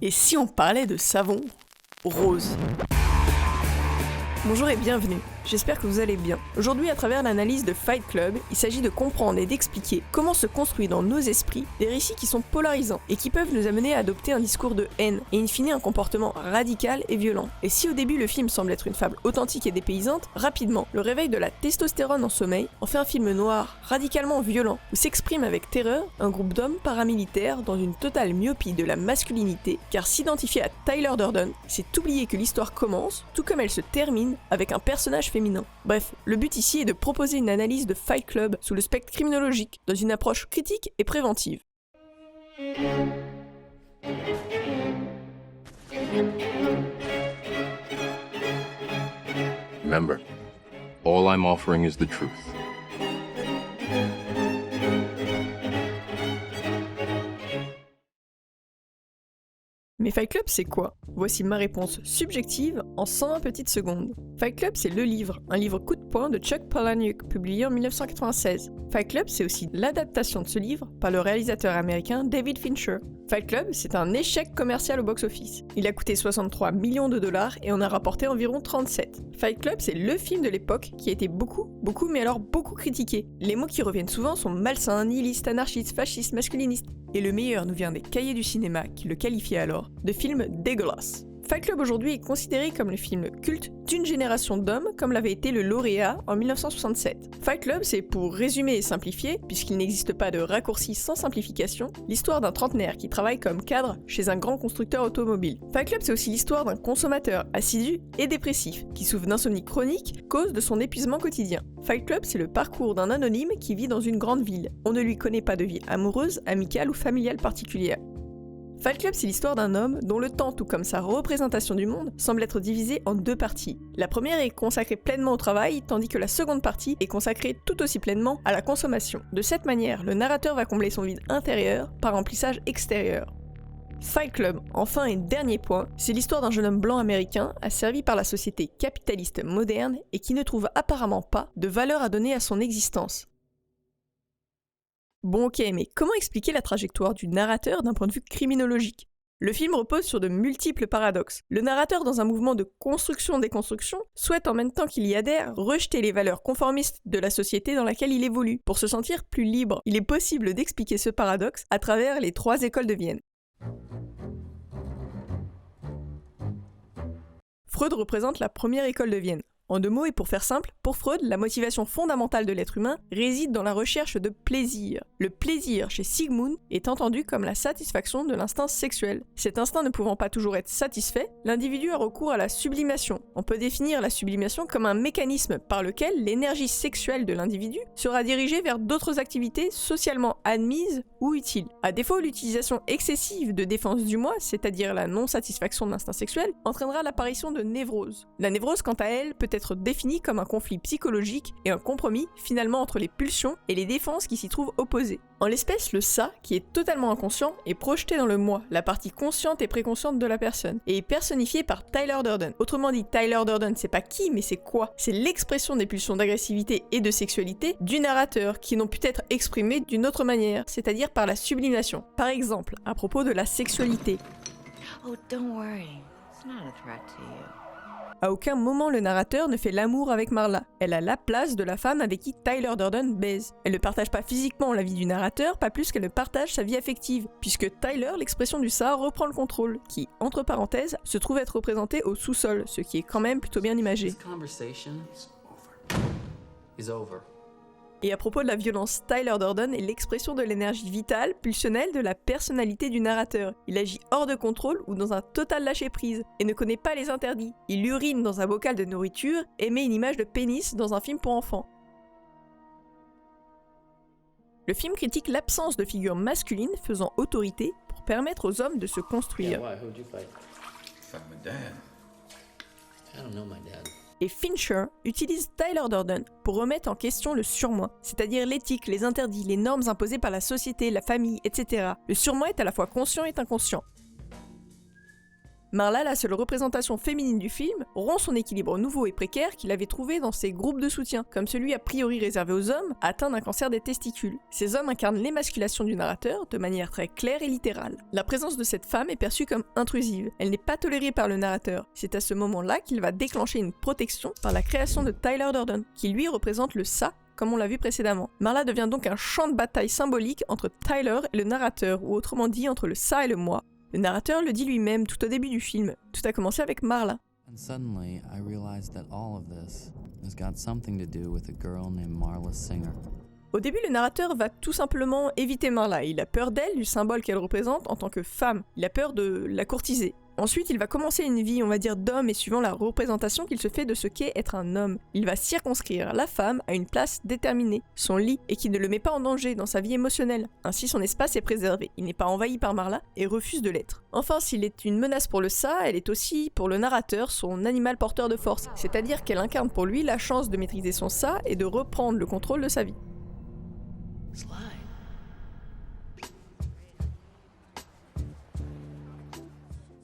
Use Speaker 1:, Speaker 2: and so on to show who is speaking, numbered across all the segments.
Speaker 1: Et si on parlait de savon rose? Bonjour et bienvenue, j'espère que vous allez bien. Aujourd'hui, à travers l'analyse de Fight Club, il s'agit de comprendre et d'expliquer comment se construit dans nos esprits des récits qui sont polarisants et qui peuvent nous amener à adopter un discours de haine et in fine un comportement radical et violent. Et si au début le film semble être une fable authentique et dépaysante, rapidement, le réveil de la testostérone en sommeil en fait un film noir, radicalement violent, où s'exprime avec terreur un groupe d'hommes paramilitaires dans une totale myopie de la masculinité, car s'identifier à Tyler Durden, c'est oublier que l'histoire commence, tout comme elle se termine, avec un personnage féminin. Bref, le but ici est de proposer une analyse de Fight Club sous le spectre criminologique, dans une approche critique et préventive.
Speaker 2: Remember, all I'm offering is the truth.
Speaker 1: Mais Fight Club, c'est quoi? Voici ma réponse subjective en 120 petites secondes. Fight Club, c'est le livre, un livre coup de poing de Chuck Palahniuk, publié en 1996. Fight Club, c'est aussi l'adaptation de ce livre par le réalisateur américain David Fincher. Fight Club, c'est un échec commercial au box-office. Il a coûté 63 millions de dollars et en a rapporté environ 37. Fight Club, c'est le film de l'époque qui a été beaucoup critiqué. Les mots qui reviennent souvent sont malsains, nihilistes, anarchistes, fascistes, masculinistes. Et le meilleur nous vient des cahiers du cinéma qui le qualifiaient alors de film dégueulasse. Fight Club aujourd'hui est considéré comme le film culte d'une génération d'hommes comme l'avait été le lauréat en 1967. Fight Club, c'est pour résumer et simplifier, puisqu'il n'existe pas de raccourci sans simplification, l'histoire d'un trentenaire qui travaille comme cadre chez un grand constructeur automobile. Fight Club, c'est aussi l'histoire d'un consommateur assidu et dépressif qui souffre d'insomnie chronique, cause de son épuisement quotidien. Fight Club, c'est le parcours d'un anonyme qui vit dans une grande ville. On ne lui connaît pas de vie amoureuse, amicale ou familiale particulière. Fight Club, c'est l'histoire d'un homme dont le temps, tout comme sa représentation du monde, semble être divisé en deux parties. La première est consacrée pleinement au travail, tandis que la seconde partie est consacrée tout aussi pleinement à la consommation. De cette manière, le narrateur va combler son vide intérieur par remplissage extérieur. Fight Club, enfin et dernier point, c'est l'histoire d'un jeune homme blanc américain asservi par la société capitaliste moderne et qui ne trouve apparemment pas de valeur à donner à son existence. Bon ok, mais comment expliquer la trajectoire du narrateur d'un point de vue criminologique? Le film repose sur de multiples paradoxes. Le narrateur, dans un mouvement de construction-déconstruction, souhaite en même temps qu'il y adhère rejeter les valeurs conformistes de la société dans laquelle il évolue, pour se sentir plus libre. Il est possible d'expliquer ce paradoxe à travers les 3 écoles de Vienne. Freud représente la première école de Vienne. En 2 mots et pour faire simple, pour Freud, la motivation fondamentale de l'être humain réside dans la recherche de plaisir. Le plaisir chez Sigmund est entendu comme la satisfaction de l'instinct sexuel. Cet instinct ne pouvant pas toujours être satisfait, l'individu a recours à la sublimation. On peut définir la sublimation comme un mécanisme par lequel l'énergie sexuelle de l'individu sera dirigée vers d'autres activités socialement admises ou utiles. À défaut, l'utilisation excessive de défense du moi, c'est-à-dire la non-satisfaction de l'instinct sexuel, entraînera l'apparition de névrose. La névrose, quant à elle, peut être définie comme un conflit psychologique et un compromis finalement entre les pulsions et les défenses qui s'y trouvent opposées. En l'espèce, le ça, qui est totalement inconscient, est projeté dans le moi, la partie consciente et préconsciente de la personne, et est personnifié par Tyler Durden. Autrement dit, Tyler Durden, c'est pas qui, mais c'est quoi? C'est l'expression des pulsions d'agressivité et de sexualité du narrateur, qui n'ont pu être exprimées d'une autre manière, c'est-à-dire par la sublimation. Par exemple, à propos de la sexualité.
Speaker 3: Oh, don't worry. It's not a threat to you.
Speaker 1: À aucun moment le narrateur ne fait l'amour avec Marla. Elle a la place de la femme avec qui Tyler Durden baise. Elle ne partage pas physiquement la vie du narrateur, pas plus qu'elle ne partage sa vie affective, puisque Tyler, l'expression du ça, reprend le contrôle, qui, entre parenthèses, se trouve être représenté au sous-sol, ce qui est quand même plutôt bien imagé. Et à propos de la violence, Tyler Durden est l'expression de l'énergie vitale, pulsionnelle de la personnalité du narrateur. Il agit hors de contrôle ou dans un total lâcher-prise, et ne connaît pas les interdits. Il urine dans un bocal de nourriture et met une image de pénis dans un film pour enfants. Le film critique l'absence de figure masculine faisant autorité pour permettre aux hommes de se construire. Et Fincher utilise Tyler Durden pour remettre en question le surmoi, c'est-à-dire l'éthique, les interdits, les normes imposées par la société, la famille, etc. Le surmoi est à la fois conscient et inconscient. Marla, la seule représentation féminine du film, rompt son équilibre nouveau et précaire qu'il avait trouvé dans ses groupes de soutien, comme celui a priori réservé aux hommes atteints d'un cancer des testicules. Ces hommes incarnent l'émasculation du narrateur de manière très claire et littérale. La présence de cette femme est perçue comme intrusive, elle n'est pas tolérée par le narrateur. C'est à ce moment-là qu'il va déclencher une protection par la création de Tyler Durden, qui lui représente le ça, comme on l'a vu précédemment. Marla devient donc un champ de bataille symbolique entre Tyler et le narrateur, ou autrement dit entre le ça et le moi. Le narrateur le dit lui-même tout au début du film, tout a commencé avec Marla.
Speaker 4: And suddenly, I realized that all of this has got something to do with a girl named Marla Singer.
Speaker 1: Au début, le narrateur va tout simplement éviter Marla. Il a peur d'elle, du symbole qu'elle représente en tant que femme. Il a peur de la courtiser. Ensuite, il va commencer une vie, on va dire, d'homme et suivant la représentation qu'il se fait de ce qu'est être un homme. Il va circonscrire la femme à une place déterminée, son lit, et qui ne le met pas en danger dans sa vie émotionnelle. Ainsi, son espace est préservé. Il n'est pas envahi par Marla et refuse de l'être. Enfin, s'il est une menace pour le ça, elle est aussi, pour le narrateur, son animal porteur de force. C'est-à-dire qu'elle incarne pour lui la chance de maîtriser son ça et de reprendre le contrôle de sa vie.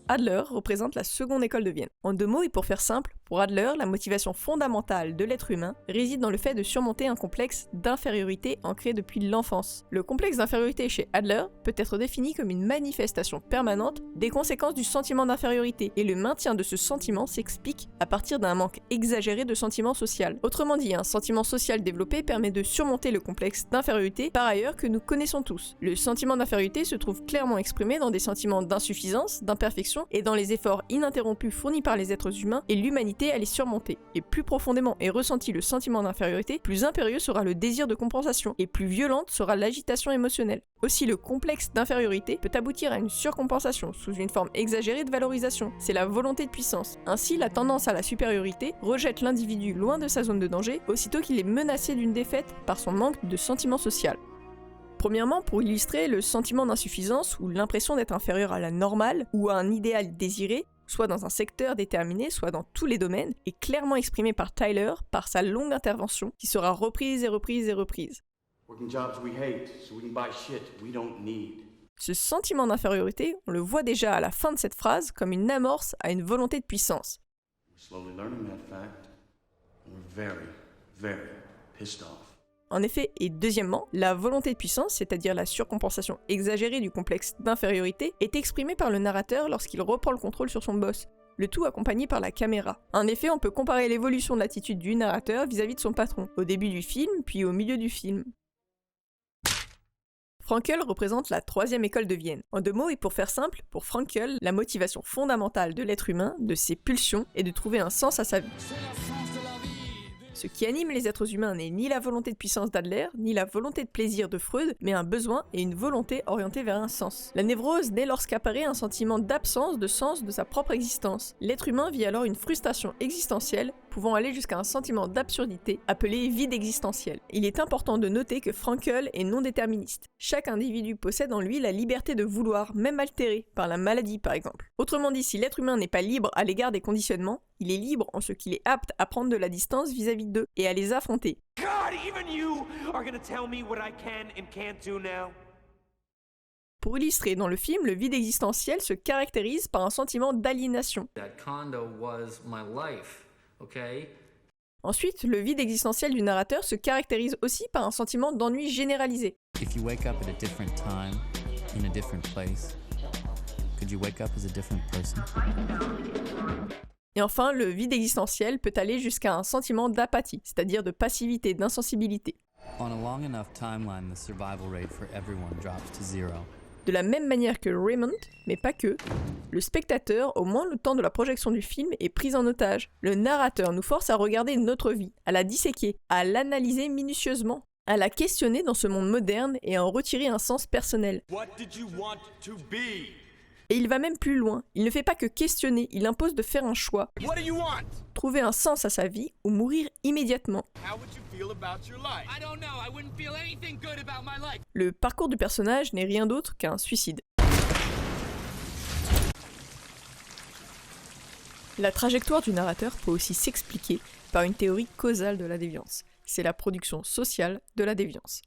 Speaker 1: Adler représente la seconde école de Vienne. En 2 mots et pour faire simple, pour Adler, la motivation fondamentale de l'être humain réside dans le fait de surmonter un complexe d'infériorité ancré depuis l'enfance. Le complexe d'infériorité chez Adler peut être défini comme une manifestation permanente des conséquences du sentiment d'infériorité, et le maintien de ce sentiment s'explique à partir d'un manque exagéré de sentiment social. Autrement dit, un sentiment social développé permet de surmonter le complexe d'infériorité par ailleurs que nous connaissons tous. Le sentiment d'infériorité se trouve clairement exprimé dans des sentiments d'insuffisance, d'imperfection et dans les efforts ininterrompus fournis par les êtres humains et l'humanité à les surmonter. Et plus profondément est ressenti le sentiment d'infériorité, plus impérieux sera le désir de compensation et plus violente sera l'agitation émotionnelle. Aussi, le complexe d'infériorité peut aboutir à une surcompensation sous une forme exagérée de valorisation. C'est la volonté de puissance. Ainsi, la tendance à la supériorité rejette l'individu loin de sa zone de danger aussitôt qu'il est menacé d'une défaite par son manque de sentiment social. Premièrement, pour illustrer le sentiment d'insuffisance ou l'impression d'être inférieur à la normale ou à un idéal désiré, soit dans un secteur déterminé, soit dans tous les domaines, est clairement exprimé par Tyler par sa longue intervention qui sera reprise et reprise et reprise. Ce sentiment d'infériorité, on le voit déjà à la fin de cette phrase comme une amorce à une volonté de puissance. En effet, et deuxièmement, la volonté de puissance, c'est-à-dire la surcompensation exagérée du complexe d'infériorité, est exprimée par le narrateur lorsqu'il reprend le contrôle sur son boss, le tout accompagné par la caméra. En effet, on peut comparer l'évolution de l'attitude du narrateur vis-à-vis de son patron, au début du film, puis au milieu du film. Frankel représente la 3e école de Vienne. En 2 mots et pour faire simple, pour Frankel, la motivation fondamentale de l'être humain, de ses pulsions, est de trouver un sens à sa vie. Ce qui anime les êtres humains n'est ni la volonté de puissance d'Adler, ni la volonté de plaisir de Freud, mais un besoin et une volonté orientée vers un sens. La névrose naît lorsqu'apparaît un sentiment d'absence de sens de sa propre existence. L'être humain vit alors une frustration existentielle, pouvant aller jusqu'à un sentiment d'absurdité, appelé vide existentiel. Il est important de noter que Frankel est non déterministe. Chaque individu possède en lui la liberté de vouloir, même altérée, par la maladie par exemple. Autrement dit, si l'être humain n'est pas libre à l'égard des conditionnements, il est libre en ce qu'il est apte à prendre de la distance vis-à-vis d'eux et à les affronter.
Speaker 5: God, even you are gonna tell me what I can and can't do now?
Speaker 1: Pour illustrer, dans le film, le vide existentiel se caractérise par un sentiment d'aliénation.
Speaker 6: That condo was my life, okay?
Speaker 1: Ensuite, le vide existentiel du narrateur se caractérise aussi par un sentiment d'ennui généralisé.
Speaker 4: If you wake up at a different time, in a different place, could you wake up as a different person?
Speaker 1: Et enfin, le vide existentiel peut aller jusqu'à un sentiment d'apathie, c'est-à-dire de passivité, d'insensibilité.
Speaker 4: On a long enough timeline, the survival rate for everyone drops to 0.
Speaker 1: De la même manière que Raymond, mais pas que, le spectateur, au moins le temps de la projection du film, est pris en otage. Le narrateur nous force à regarder notre vie, à la disséquer, à l'analyser minutieusement, à la questionner dans ce monde moderne et à en retirer un sens personnel.
Speaker 5: What did you want to be?
Speaker 1: Et il va même plus loin, il ne fait pas que questionner, il impose de faire un choix.
Speaker 5: What do you want?
Speaker 1: Trouver un sens à sa vie ou mourir immédiatement.
Speaker 5: How would you feel about your life? I don't know. I wouldn't feel anything good about my life.
Speaker 1: Le parcours du personnage n'est rien d'autre qu'un suicide. La trajectoire du narrateur peut aussi s'expliquer par une théorie causale de la déviance. C'est la production sociale de la déviance.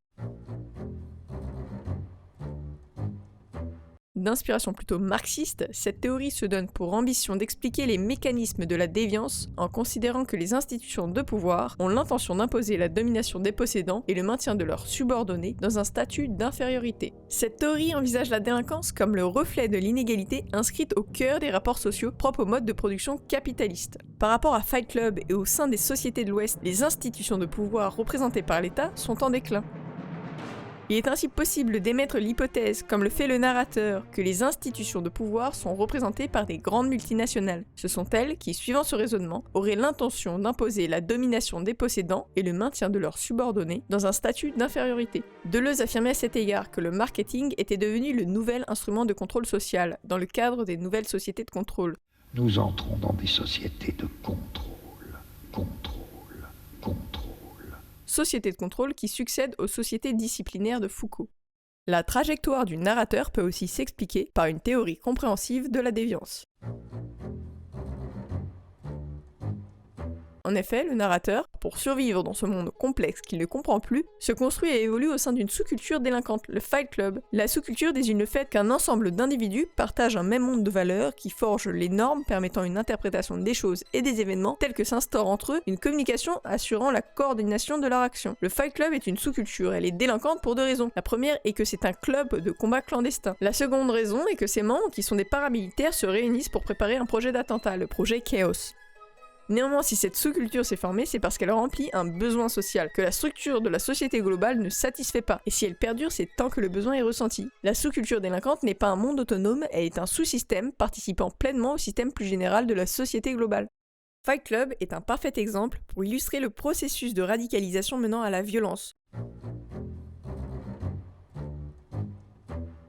Speaker 1: d'inspiration plutôt marxiste, cette théorie se donne pour ambition d'expliquer les mécanismes de la déviance en considérant que les institutions de pouvoir ont l'intention d'imposer la domination des possédants et le maintien de leurs subordonnés dans un statut d'infériorité. Cette théorie envisage la délinquance comme le reflet de l'inégalité inscrite au cœur des rapports sociaux propres au mode de production capitaliste. Par rapport à Fight Club et au sein des sociétés de l'Ouest, les institutions de pouvoir représentées par l'État sont en déclin. Il est ainsi possible d'émettre l'hypothèse, comme le fait le narrateur, que les institutions de pouvoir sont représentées par des grandes multinationales. Ce sont elles qui, suivant ce raisonnement, auraient l'intention d'imposer la domination des possédants et le maintien de leurs subordonnés dans un statut d'infériorité. Deleuze affirmait à cet égard que le marketing était devenu le nouvel instrument de contrôle social, dans le cadre des nouvelles sociétés de contrôle.
Speaker 7: Nous entrons dans des sociétés de contrôle.
Speaker 1: Sociétés de contrôle qui succèdent aux sociétés disciplinaires de Foucault. La trajectoire du narrateur peut aussi s'expliquer par une théorie compréhensive de la déviance. En effet, le narrateur, pour survivre dans ce monde complexe qu'il ne comprend plus, se construit et évolue au sein d'une sous-culture délinquante, le Fight Club. La sous-culture désigne le fait qu'un ensemble d'individus partagent un même monde de valeurs qui forgent les normes permettant une interprétation des choses et des événements tels que s'instaure entre eux une communication assurant la coordination de leur action. Le Fight Club est une sous-culture, elle est délinquante pour deux raisons. La première est que c'est un club de combat clandestin. La seconde raison est que ses membres, qui sont des paramilitaires, se réunissent pour préparer un projet d'attentat, le projet Chaos. Néanmoins, si cette sous-culture s'est formée, c'est parce qu'elle remplit un besoin social, que la structure de la société globale ne satisfait pas, et si elle perdure, c'est tant que le besoin est ressenti. La sous-culture délinquante n'est pas un monde autonome, elle est un sous-système participant pleinement au système plus général de la société globale. Fight Club est un parfait exemple pour illustrer le processus de radicalisation menant à la violence.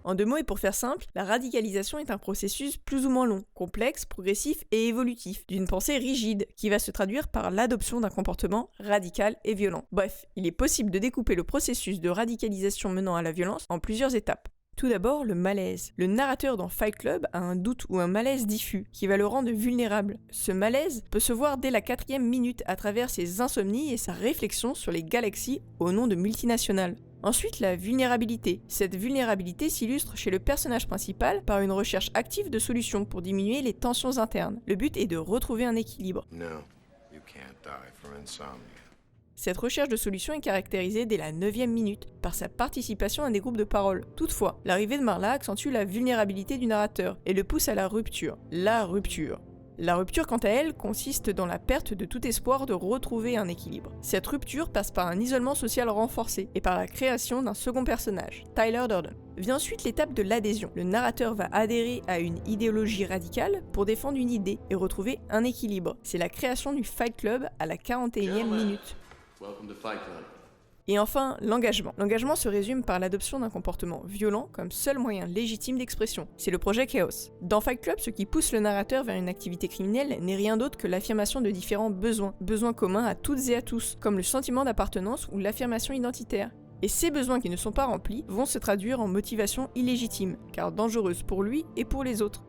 Speaker 1: En deux mots et pour faire simple, la radicalisation est un processus plus ou moins long, complexe, progressif et évolutif, d'une pensée rigide, qui va se traduire par l'adoption d'un comportement radical et violent. Bref, il est possible de découper le processus de radicalisation menant à la violence en plusieurs étapes. Tout d'abord, le malaise. Le narrateur dans Fight Club a un doute ou un malaise diffus, qui va le rendre vulnérable. Ce malaise peut se voir dès la 4e minute à travers ses insomnies et sa réflexion sur les galaxies au nom de multinationales. Ensuite, la vulnérabilité. Cette vulnérabilité s'illustre chez le personnage principal par une recherche active de solutions pour diminuer les tensions internes. Le but est de retrouver un équilibre.
Speaker 2: No, you can't die from insomnia.
Speaker 1: Cette recherche de solutions est caractérisée dès la 9e minute par sa participation à des groupes de parole. Toutefois, l'arrivée de Marla accentue la vulnérabilité du narrateur et le pousse à la rupture. La rupture. La rupture, quant à elle, consiste dans la perte de tout espoir de retrouver un équilibre. Cette rupture passe par un isolement social renforcé et par la création d'un second personnage, Tyler Durden. Vient ensuite l'étape de l'adhésion. Le narrateur va adhérer à une idéologie radicale pour défendre une idée et retrouver un équilibre. C'est la création du Fight Club à la 41e minute.
Speaker 2: Welcome to Fight Club.
Speaker 1: Et enfin, l'engagement. L'engagement se résume par l'adoption d'un comportement violent comme seul moyen légitime d'expression. C'est le projet Chaos. Dans Fight Club, ce qui pousse le narrateur vers une activité criminelle n'est rien d'autre que l'affirmation de différents besoins. Besoins communs à toutes et à tous, comme le sentiment d'appartenance ou l'affirmation identitaire. Et ces besoins qui ne sont pas remplis vont se traduire en motivation illégitime, car dangereuse pour lui et pour les autres.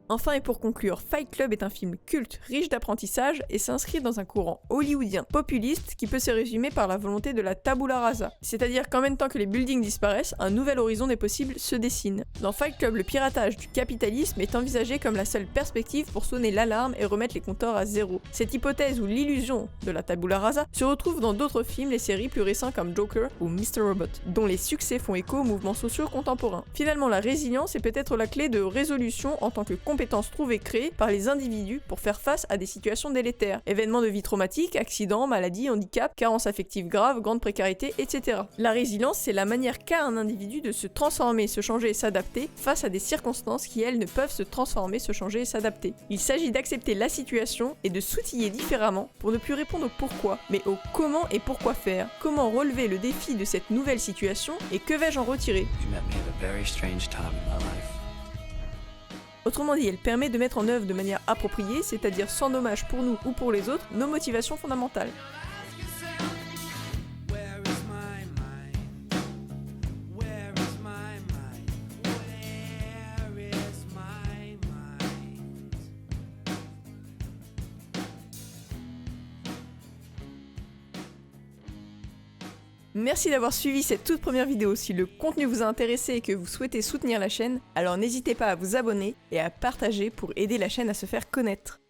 Speaker 1: Enfin et pour conclure, Fight Club est un film culte, riche d'apprentissage et s'inscrit dans un courant hollywoodien populiste qui peut se résumer par la volonté de la tabula rasa. C'est-à-dire qu'en même temps que les buildings disparaissent, un nouvel horizon des possibles se dessine. Dans Fight Club, le piratage du capitalisme est envisagé comme la seule perspective pour sonner l'alarme et remettre les compteurs à zéro. Cette hypothèse ou l'illusion de la tabula rasa se retrouve dans d'autres films et séries plus récents comme Joker ou Mr. Robot, dont les succès font écho aux mouvements sociaux contemporains. Finalement, la résilience est peut-être la clé de résolution en tant que compétences trouvées créées par les individus pour faire face à des situations délétères. Événements de vie traumatiques, accidents, maladies, handicaps, carences affectives graves, grande précarité, etc. La résilience, c'est la manière qu'a un individu de se transformer, se changer et s'adapter face à des circonstances qui, elles, ne peuvent se transformer, se changer et s'adapter. Il s'agit d'accepter la situation et de s'outiller différemment pour ne plus répondre au pourquoi, mais au comment et pourquoi faire. Comment relever le défi de cette nouvelle situation et que vais-je en retirer?
Speaker 4: You met me at a very strange time in my life.
Speaker 1: Autrement dit, elle permet de mettre en œuvre de manière appropriée, c'est-à-dire sans dommage pour nous ou pour les autres, nos motivations fondamentales. Merci d'avoir suivi cette toute première vidéo. Si le contenu vous a intéressé et que vous souhaitez soutenir la chaîne, alors n'hésitez pas à vous abonner et à partager pour aider la chaîne à se faire connaître.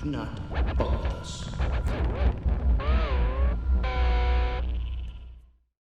Speaker 8: Do not fault us.